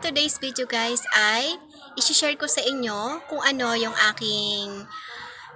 today's video guys ay i-share ko sa inyo kung ano yung aking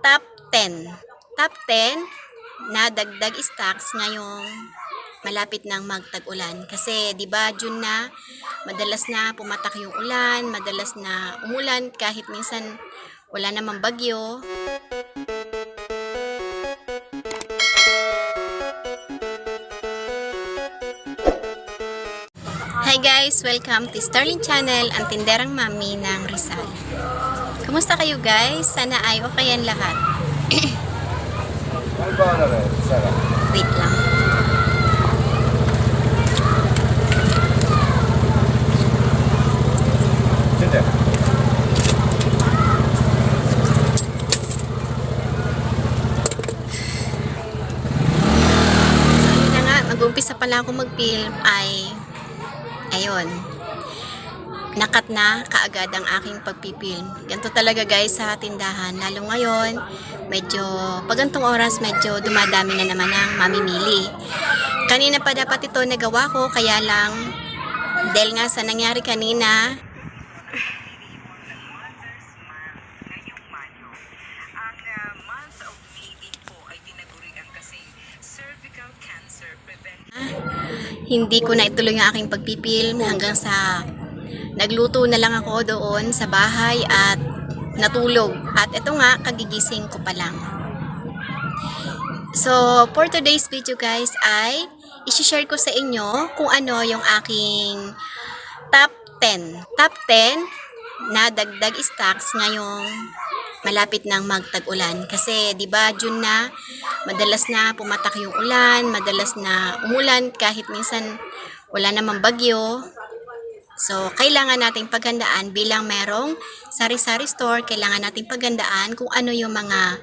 top 10. Top 10 na dagdag stocks ngayong malapit ng magtag-ulan. Kasi 'di ba June na, madalas na pumatak yung ulan, madalas na umulan kahit minsan wala namang bagyo. Hi guys! Welcome to Starling Channel, ang tinderang mami ng Rizal. Kumusta kayo guys? Sana ay okay ang lahat. Wait lang. So yun na nga, mag-umpisa pala ako mag-film ay ayun, nakat na kaagad ang aking pagpipilm. Ganito talaga guys sa tindahan. Lalo ngayon, medyo, pag gantong oras, medyo dumadami na naman ang mamimili. Kanina pa dapat ito nagawa ko, kaya lang, dahil nga sa nangyari kanina, hindi ko na ituloy ang aking pagpipilm hanggang sa nagluto na lang ako doon sa bahay at natulog. At ito nga, kagigising ko pa lang. So, for today's video guys ay i-share ko sa inyo kung ano yung aking top 10. Top 10 na dagdag stocks ngayong malapit ng magtag-ulan. Kasi 'di ba June na, madalas na pumatak yung ulan, madalas na umulan kahit minsan wala namang bagyo. So, kailangan nating paghandaan bilang merong sari-sari store, kailangan nating paghandaan kung ano yung mga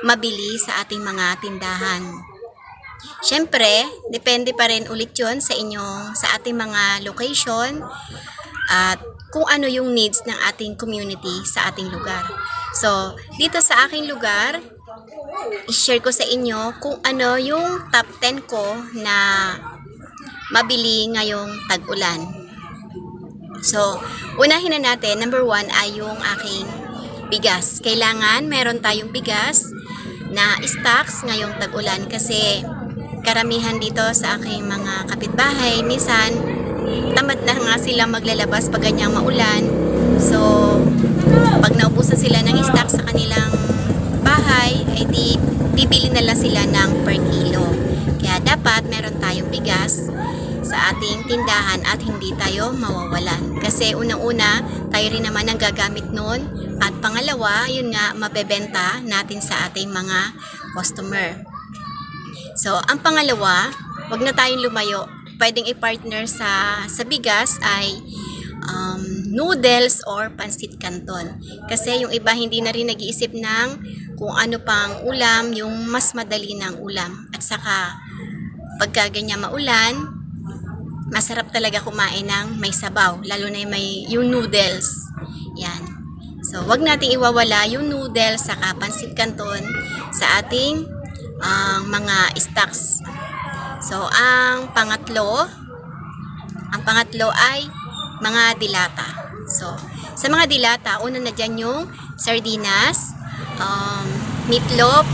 mabili sa ating mga tindahan. Siyempre, depende pa rin ulit yun sa inyong, sa ating mga location at kung ano yung needs ng ating community sa ating lugar. So, dito sa aking lugar, i-share ko sa inyo kung ano yung top 10 ko na mabili ngayong tag-ulan. So, unahin na natin, number 1 ay yung aking bigas. Kailangan meron tayong bigas na stocks ngayong tag-ulan kasi karamihan dito sa aking mga kapitbahay, minsan tamad na nga sila maglalabas pag ganyang maulan. So, pag naubusan sila ng stock sa kanilang bahay, ay bibili na lang sila ng per kilo. Kaya dapat meron tayong bigas sa ating tindahan at hindi tayo mawawalan. Kasi unang-una, tayo rin naman ang gagamit nun. At pangalawa, yun nga, mabebenta natin sa ating mga customer. So, ang pangalawa, wag na tayong lumayo. Pwedeng i-partner sa bigas ay noodles or pansit canton. Kasi yung iba hindi na rin nag-iisip ng kung ano pang ulam, yung mas madali ng ulam. At saka, pagka ganyan maulan, masarap talaga kumain ng may sabaw, lalo na yung noodles. Yan. So, wag nating iwawala yung noodles saka pansit canton sa ating mga stocks. So, ang pangatlo ay mga dilata. So, sa mga dilata, una na dyan yung sardinas, meatloaf,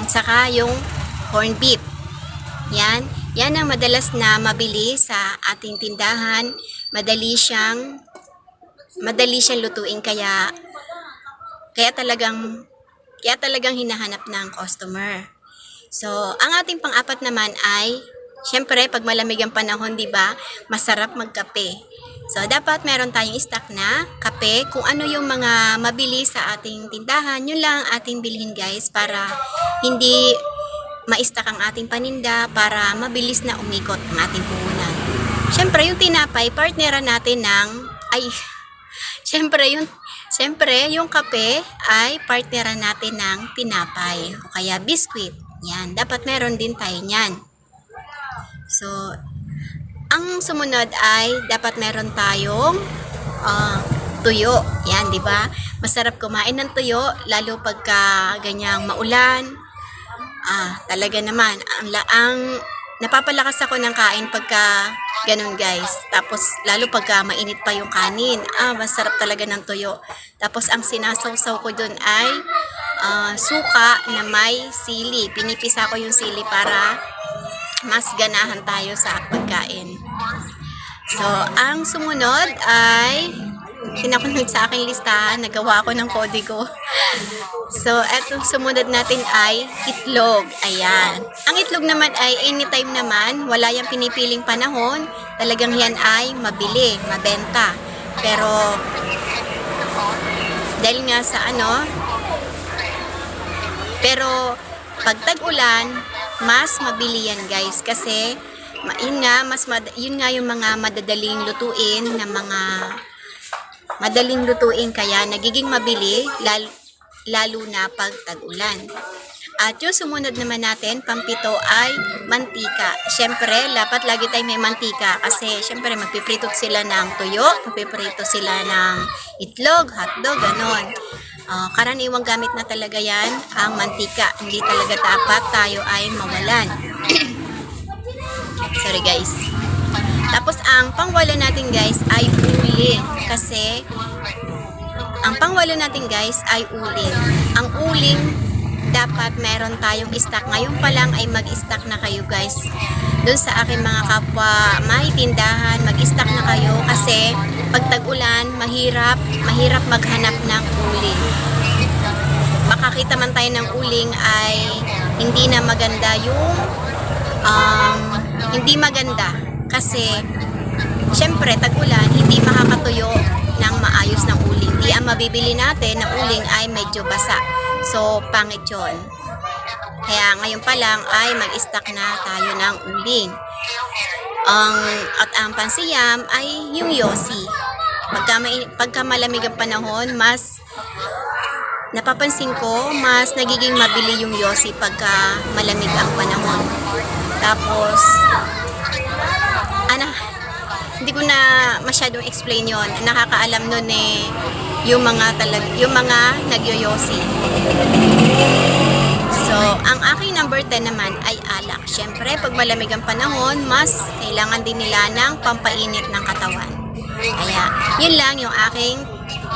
saka yung corned beef. Yan ang madalas na mabili sa ating tindahan. Madali siyang lutuin kaya talagang hinahanap ng customer. So, ang ating pang-apat naman ay syempre, pag malamig ang panahon, 'di ba? Masarap magkape. So, dapat meron tayong stock na kape. Kung ano yung mga mabili sa ating tindahan, yun lang ating bilhin guys para hindi ma-stock ang ating paninda, para mabilis na umikot ang ating puhunan. Syempre, yung tinapay, partneran natin ng Syempre, yung kape ay partneran natin ng tinapay o kaya biskwit. Yan, dapat meron din tayo niyan. So, ang sumunod ay dapat meron tayong tuyo. Yan, di ba? Masarap kumain ng tuyo, lalo pagka ganyang maulan. Talaga naman, ang napapalakas ako ng kain pagka ganun guys. Tapos lalo pagka mainit pa yung kanin. Masarap talaga ng tuyo. Tapos ang sinasawsaw ko dun ay suka na may sili. Pinipisa ko yung sili para mas ganahan tayo sa pagkain. So, ang sumunod ay pinakunod sa aking listahan, nagawa ko ng kodigo. So, etong sumunod natin ay itlog. Ayan. Ang itlog naman ay anytime naman, wala yung pinipiling panahon. Talagang yan ay mabili, mabenta. Pero, dahil nga sa pero pag tag-ulan, mas mabili yan guys. Kasi, yun nga yung mga madadaling lutuin na mga madaling lutuin kaya nagiging mabili lalo na pag tag-ulan. At yung sumunod naman natin, pampito ay mantika. Siyempre, dapat lagi tayo may mantika kasi siyempre magpiprito sila ng tuyo, magpiprito sila ng itlog, hotdog, ganon. Karaniwang gamit na talaga yan ang mantika. Hindi talaga dapat tayo ay mawalan. Sorry guys. Tapos ang pangwalo natin guys ay uling. Kasi ang pangwalo natin guys ay uling. Ang uling dapat meron tayong stock. Ngayon pa lang ay mag-stock na kayo guys. Doon sa aking mga kapwa may tindahan, mag-stock na kayo kasi pag tag-ulan, mahirap maghanap ng uling. Makakita man tayo ng uling ay hindi na maganda yung hindi maganda kasi syempre tag-ulan hindi makakatuyo ng maayos ng uling. Di ang mabibili natin na uling ay medyo basa. So pangit yun. Kaya ngayon pa lang ay mag-stock na tayo ng uling. At ang pansiyam ay yung yosi. Pagka malamig ang panahon, mas napapansin ko, mas nagiging mabili yung yosi pagka malamig ang panahon. Tapos, hindi ko na masyadong explain yon. Nakakaalam nun yung mga nagyoyosi. So, ang aking number 10 naman ay alak. Siyempre, pag malamig ang panahon, mas kailangan din nila ng pampainit ng katawan. Kaya, yun lang yung aking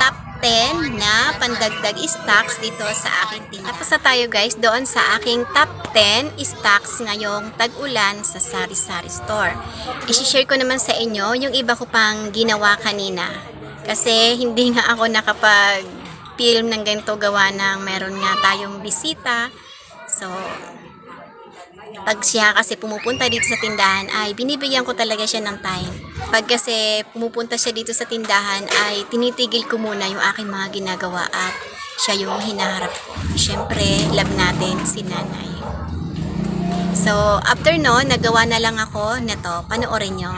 top 10 na pandagdag stocks dito sa aking tindahan. Tapos na tayo guys doon sa aking top 10 stocks ngayong tag-ulan sa Sari-Sari Store. I-share ko naman sa inyo yung iba ko pang ginawa kanina. Kasi hindi nga ako nakapag-film ng ganito gawa ng meron nga tayong bisita. So, pag siya kasi pumupunta dito sa tindahan ay binibigyan ko talaga siya ng time. Pag kasi pumupunta siya dito sa tindahan ay tinitigil ko muna yung aking mga ginagawa at siya yung hinaharap ko. Siyempre, love natin si nanay. So, after no, nagawa na lang ako nito. Panoorin nyo.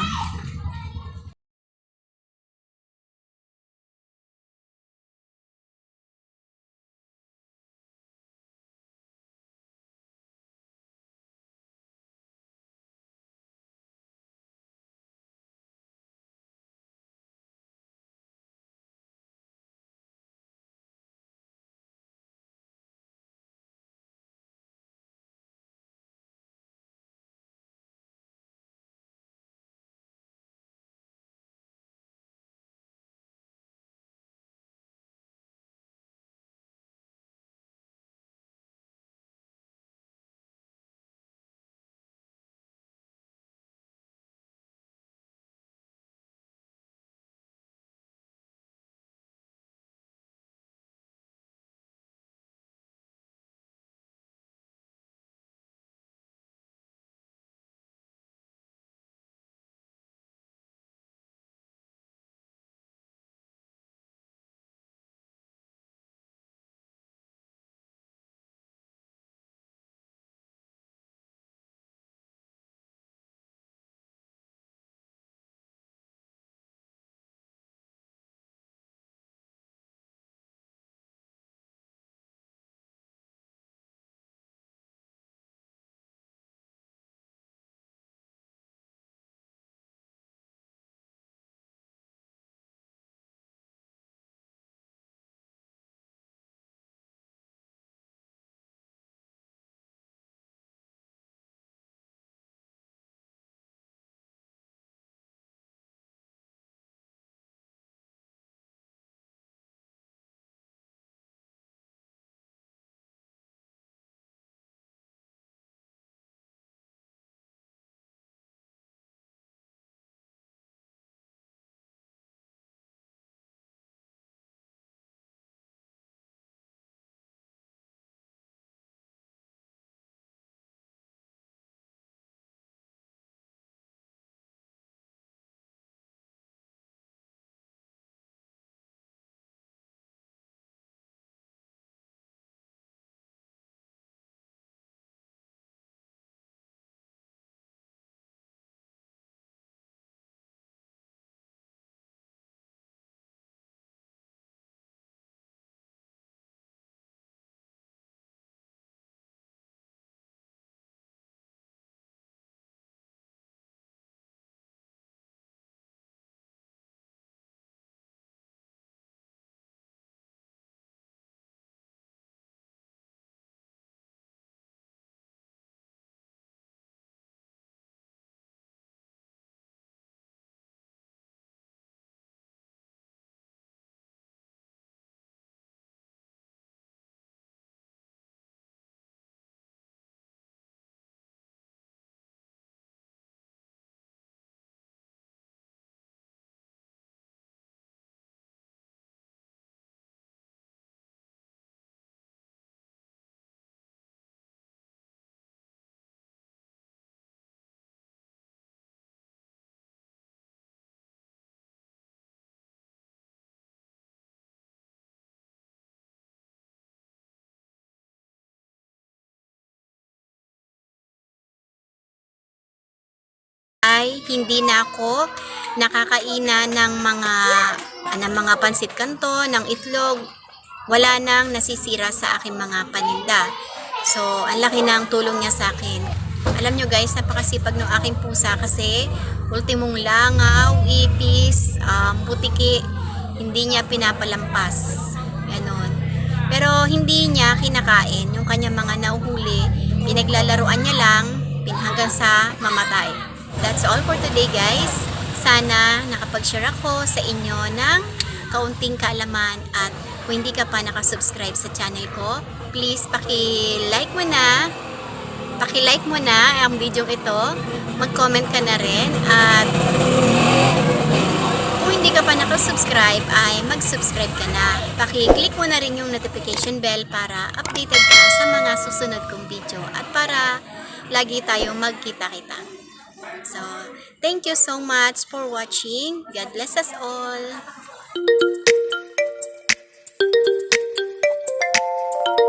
ay hindi na ako nakakaina ng mga pansit kanto, ng itlog. Wala nang nasisira sa aking mga paninda. So, ang laki ng tulong niya sa akin. Alam nyo guys, napakasipag ng aking pusa kasi ultimong langaw, ipis, butiki, hindi niya pinapalampas. Ganon. Pero hindi niya kinakain yung kanyang mga nauhuli. Pinaglalaruan niya lang hanggang sa mamatay. That's all for today guys. Sana nakapag-share ako sa inyo ng kaunting kaalaman at kung hindi ka pa nakasubscribe sa channel ko, please paki-like mo na ang video ito, mag-comment ka na rin at kung hindi ka pa nakasubscribe ay mag-subscribe ka na. Paki-click mo na rin yung notification bell para updated ka sa mga susunod kong video at para lagi tayong magkita-kita. So, thank you so much for watching. God bless us all.